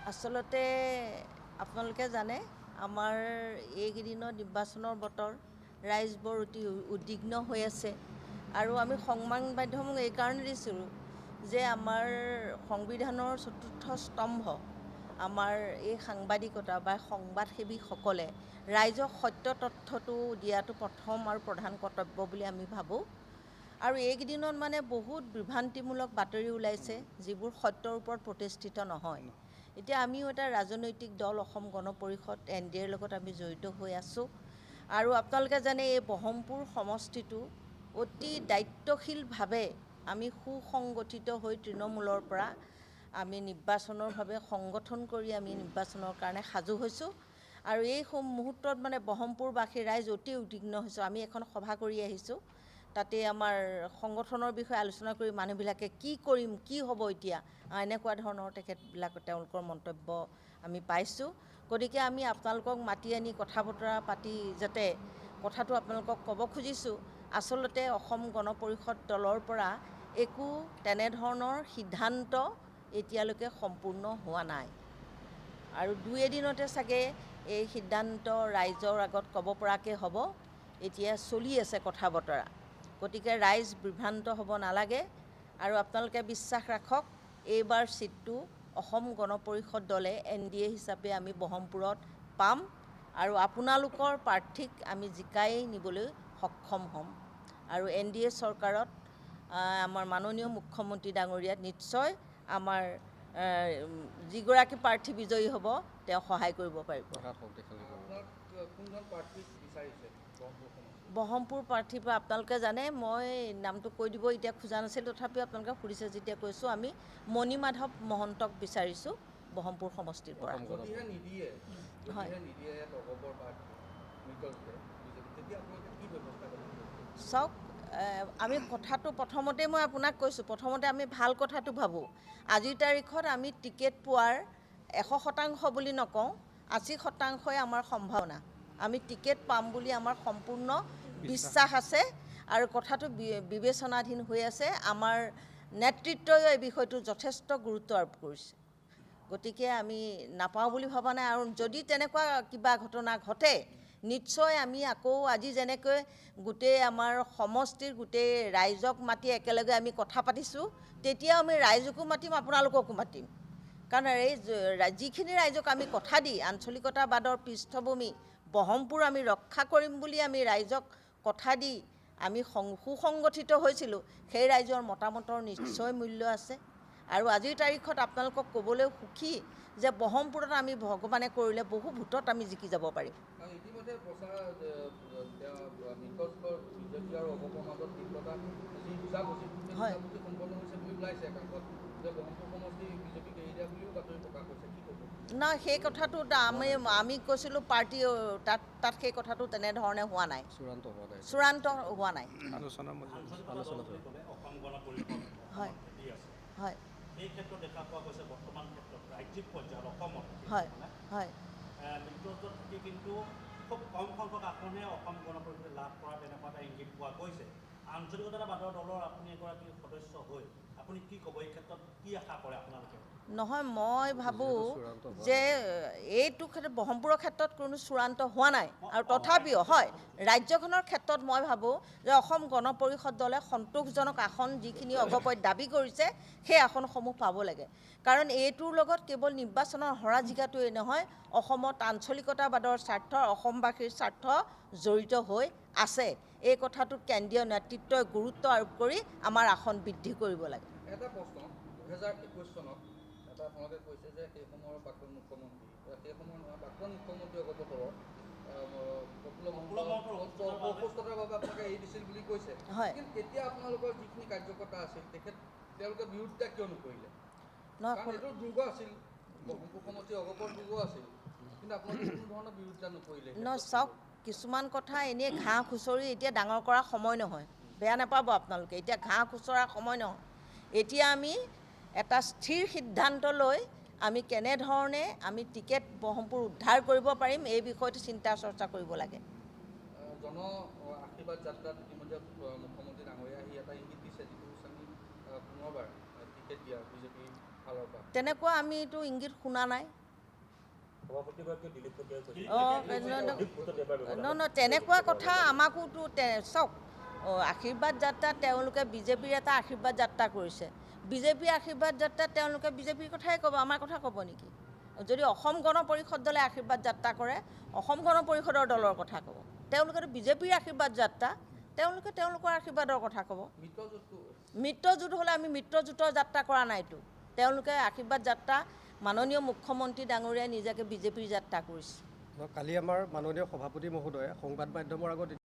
আচলতে আপোনালোকে জানে আমাৰ এইকেইদিনৰ নিৰ্বাচনৰ বতৰ ৰাইজ বৰ অতি উদ্বিগ্ন হৈ আছে আৰু আমি সংবাদ মাধ্যমক এই কাৰণে দিছিলোঁ যে আমাৰ সংবিধানৰ চতুৰ্থ স্তম্ভ আমাৰ এই সাংবাদিকতা বা সংবাদসেৱীসকলে ৰাইজক সত্য তথ্যটো দিয়াটো প্ৰথম আৰু প্ৰধান কৰ্তব্য বুলি আমি ভাবোঁ আৰু এইকেইদিনত মানে বহুত বিভ্ৰান্তিমূলক বাতৰি ওলাইছে যিবোৰ সত্যৰ ওপৰত প্ৰতিষ্ঠিত নহয়। এতিয়া আমিও এটা ৰাজনৈতিক দল অসম গণ পৰিষদ NDAৰ লগত আমি জড়িত হৈ আছোঁ আৰু আপোনালোকে জানে এই বহমপুৰ সমষ্টিটো অতি দায়িত্বশীলভাৱে আমি সুসংগঠিত হৈ তৃণমূলৰ পৰা আমি নিৰ্বাচনৰ ভাৱে সংগঠন কৰি আমি নিৰ্বাচনৰ কাৰণে সাজু হৈছোঁ আৰু এই মুহূৰ্তত মানে বহমপুৰবাসী ৰাইজ অতি উদ্বিগ্ন হৈছোঁ। আমি এখন সভা কৰি আহিছোঁ, তাতে আমাৰ সংগঠনৰ বিষয়ে আলোচনা কৰি মানুহবিলাকে কি কৰিম কি হ'ব এতিয়া এনেকুৱা ধৰণৰ তেওঁলোকৰ মন্তব্য আমি পাইছোঁ। গতিকে আমি আপোনালোকক মাতি আনি কথা বতৰা পাতি যাতে কথাটো আপোনালোকক ক'ব খুজিছোঁ, আচলতে অসম গণ পৰিষদ দলৰ পৰা একো তেনেধৰণৰ সিদ্ধান্ত এতিয়ালৈকে সম্পূৰ্ণ হোৱা নাই আৰু দুই এদিনতে চাগে এই সিদ্ধান্ত ৰাইজৰ আগত ক'ব পৰাকৈ হ'ব। এতিয়া চলি আছে কথা বতৰা, গতিকে ৰাইজ বিভ্ৰান্ত হ'ব নালাগে আৰু আপোনালোকে বিশ্বাস ৰাখক এইবাৰ চিটটো অসম গণ পৰিষদ দলে NDA হিচাপে আমি বহমপুৰত পাম আৰু আপোনালোকৰ প্ৰাৰ্থীক আমি জিকাই নিবলৈ সক্ষম হ'ম আৰু NDA চৰকাৰত আমাৰ মাননীয় মুখ্যমন্ত্ৰী ডাঙৰীয়াত নিশ্চয় আমাৰ যিগৰাকী প্ৰাৰ্থী বিজয়ী হ'ব তেওঁ সহায় কৰিব পাৰিব। বহমপুৰ প্ৰাৰ্থীৰ পৰা আপোনালোকে জানে মই নামটো কৈ দিব এতিয়া খোজা নাছিলোঁ, তথাপিও আপোনালোকে সুধিছে যেতিয়া কৈছোঁ আমি মণিমাধৱ মহন্তক বিচাৰিছোঁ বহমপুৰ সমষ্টিৰ পৰা। চাওক আমি কথাটো প্ৰথমতে মই আপোনাক কৈছোঁ, প্ৰথমতে আমি ভাল কথাটো ভাবোঁ। আজিৰ তাৰিখত আমি টিকেট পোৱাৰ 100% বুলি নকওঁ, 80%ই আমাৰ সম্ভাৱনা। আমি টিকেট পাম বুলি আমাৰ সম্পূৰ্ণ বিশ্বাস আছে আৰু কথাটো বিবেচনাধীন হৈ আছে। আমাৰ নেতৃত্বই এই বিষয়টো যথেষ্ট গুৰুত্ব আৰোপ কৰিছে, গতিকে আমি নাপাওঁ বুলি ভবা নাই আৰু যদি তেনেকুৱা কিবা ঘটনা ঘটে নিশ্চয় আমি আকৌ আজি যেনেকৈ গোটেই আমাৰ সমষ্টিৰ গোটেই ৰাইজক মাতি একেলগে আমি কথা পাতিছোঁ, তেতিয়াও আমি ৰাইজকো মাতিম আপোনালোককো মাতিম। কাৰণ এই যিখিনি ৰাইজক আমি কথা দি আঞ্চলিকতাবাদৰ পৃষ্ঠভূমি বহমপুৰ আমি ৰক্ষা কৰিম বুলি আমি ৰাইজক কথা দি আমি সুসংগঠিত হৈছিলোঁ, সেই ৰাইজৰ মতামতৰ নিশ্চয় মূল্য আছে আৰু আজিৰ তাৰিখত আপোনালোকক ক'বলৈ সুখী যে বহমপুৰত আমি ভগৱানে কৰিলে বহু ভোটত আমি জিকি যাব পাৰিম। হয় নহয়, সেই কথাটো আমি কৈছিলোঁ পাৰ্টি তাত সেই কথাটো তেনেধৰণে হোৱা নাই, চূড়ান্ত হোৱা নাই। হয় হয় হয় হয় কিন্তু খুব কম সংখ্যক আসনহে অসম গণ পৰিষদে লাভ কৰা তেনেকুৱা এটা ইংগিত পোৱা গৈছে। আঞ্চলিকতাবাদৰ দলৰ আপুনি এগৰাকী সদস্য হৈ আপুনি কি ক'ব, এই ক্ষেত্ৰত কি আশা কৰে আপোনালোকে? নহয়, মই ভাবোঁ যে এইটো ক্ষেত্ৰত বহমপুৰৰ ক্ষেত্ৰত কোনো চূড়ান্ত হোৱা নাই আৰু তথাপিও হয় ৰাজ্যখনৰ ক্ষেত্ৰত মই ভাবোঁ যে অসম গণ পৰিষদ দলে সন্তোষজনক আসন যিখিনি অগপত দাবী কৰিছে সেই আসনসমূহ পাব লাগে। কাৰণ এইটোৰ লগত কেৱল নিৰ্বাচনৰ হৰা জিকাটোৱেই নহয়, অসমত আঞ্চলিকতাবাদৰ স্বাৰ্থ অসমবাসীৰ স্বাৰ্থ জড়িত হৈ আছে। এই কথাটোত কেন্দ্ৰীয় নেতৃত্বই গুৰুত্ব আৰোপ কৰি আমাৰ আসন বৃদ্ধি কৰিব লাগে। এটা প্ৰশ্ন, 2021 চনত এটা আপোনালোকে কৈছে যে সেই সময়ৰ প্ৰাক্তন মুখ্যমন্ত্ৰী প্ৰাক্তন মুখ্যমন্ত্ৰী অগপতৰৰ অসুস্থতাৰ বাবে আপোনালোকে এৰি দিছিল বুলি কৈছে। কিন্তু এতিয়া আপোনালোকৰ যিখিনি কাৰ্যকৰ্তা আছিল তেওঁলোকে বিৰোধিতা কিয় নকৰিলে? কাৰণ এইটো দুৰ্গ আছিল, মুখ্যমন্ত্ৰী অগপৰ দুৰ্গ আছিল, কিন্তু আপোনালোকে কোনো ধৰণৰ বিৰোধিতা নকৰিলে। চাওক, কিছুমান কথা এনেই ঘাঁহ খুচৰি এতিয়া ডাঙৰ কৰা সময় নহয়, বেয়া নাপাব আপোনালোকে, এতিয়া ঘাঁহ খুচৰাৰ সময় নহয়। এতিয়া আমি এটা স্থিৰ সিদ্ধান্ত লৈ আমি কেনেধৰণে আমি টিকেট বহমপুৰ উদ্ধাৰ কৰিব পাৰিম এই বিষয়টো চিন্তা চৰ্চা কৰিব লাগে। জন আশীৰ্বাদ যাত্ৰাত ইতিমধ্যে মুখ্যমন্ত্ৰী ডাঙৰীয়া আহি এটা ইংগিত দিছে, যিটো আমি পুনৰবাৰ টিকেট দিয়া বিজেপি ফালৰ পৰা। তেনেকুৱা আমিতো ইংগিত শুনা নাই। তেনেকুৱা কথা আমাকোতো চাওক আশীৰ্বাদ যাত্ৰা তেওঁলোকে বিজেপিৰ এটা আশীৰ্বাদ যাত্ৰা কৰিছে। বিজেপিৰ আশীৰ্বাদ যাত্ৰাত তেওঁলোকে বিজেপিৰ কথাই ক'ব, আমাৰ কথা ক'ব নেকি? যদি অসম গণ পৰিষদ দলে আশীৰ্বাদ যাত্ৰা কৰে অসম গণ পৰিষদৰ দলৰ কথা ক'ব। তেওঁলোকেতো বিজেপিৰ আশীৰ্বাদ যাত্ৰা, তেওঁলোকে তেওঁলোকৰ আশীৰ্বাদৰ কথা ক'ব। মিত্ৰজোঁট হ'লে আমি মিত্ৰজোঁটৰ যাত্ৰা কৰা নাইতো। তেওঁলোকে আশীৰ্বাদ যাত্ৰা মাননীয় মুখ্যমন্ত্ৰী ডাঙৰীয়াই নিজাকে বিজেপিৰ যাত্ৰা কৰিছে। কালি আমাৰ মাননীয় সভাপতি মহোদয়ে সংবাদ মাধ্যমৰ আগত